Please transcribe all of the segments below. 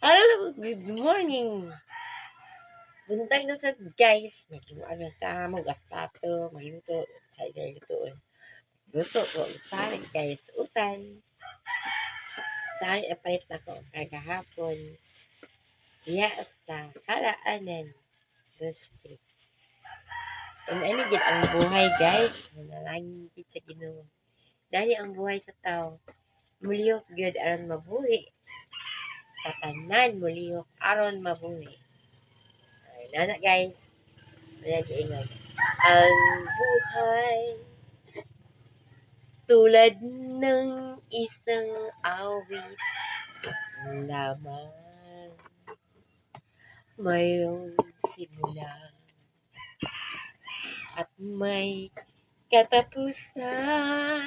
Hello, good morning. Buntag na sa guys. Ano sa gas plato, magluto. Sa luto. Luto ko. Sari guys. Utan. Sari palit na ko. Kagahapon. Iya sa halaanan. Gusto. And ano gid ang buhay guys. Manalangin gid sa Ginoo. Dali ang buhay sa tao. Muliyok gyud aron mabuhi. Tatanan muliyok aron mabuhi. Ay, nana guys. Ayan, ingay. Ang buhay tulad ng isang awit lamang, mayroong simula at may katapusan.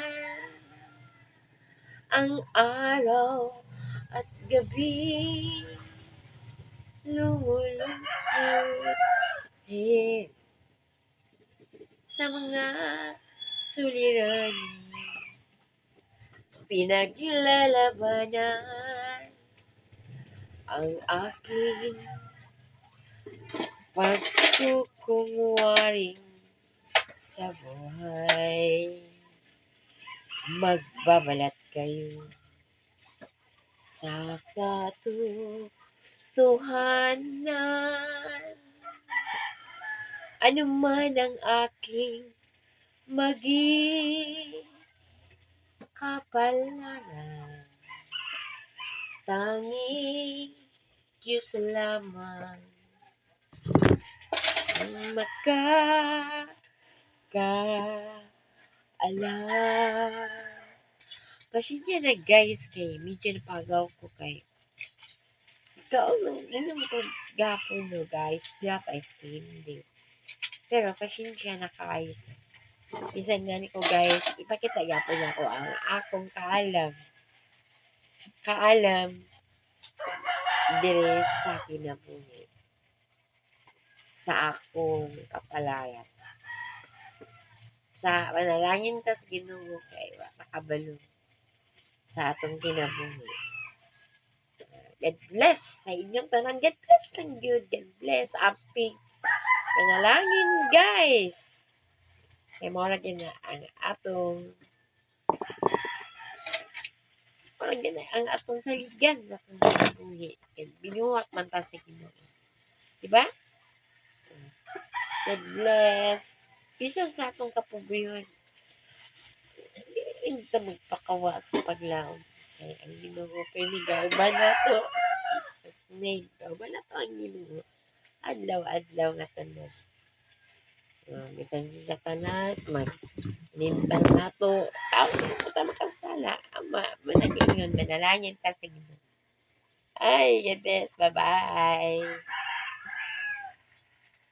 Ang araw at gabi lumulungkot sa mga suliranin, pinaglalabanan ang aking pagkukunwaring sa buhay. Magbabalat kayo sa katotohanan. Ano man ang aking maging kapalaran, tanging Diyos lamang ang makakaalam. Pasensya na guys kay medyo napagaw ko kay ikaw inom ko gapon no guys, black ice cream din. Pero pasensya na kayo. Bisan nga ko guys, ipakita gapon ako ang akong kaalam. Kaalam dire sa kinabuhi. Sa akong kapalaran. Sa manalangin tas Ginoo kay wa makabalo sa atong kinabuhi. God bless sa inyong tanan. God bless lang yun. God bless. Amping manalangin guys. Kaya mo na na ang atong ang atong saligan sa atong kinabuhi. Binuwak man ta sa Ginoo. Diba? God bless. Bisan sa atong kapobrehon. Hindi ta magpakawa sa paglaom. Kaya ang Ginoo kini gauban na to. Jesus name. Gauban na to ang Ginoo. Adlaw-adlaw nga tanos. Bisan si Satanas, magnintang nato. Tao ko ta makasala. Ama, managingon, manalangin ta sa Ginoo. Ay, God bless. Bye-bye.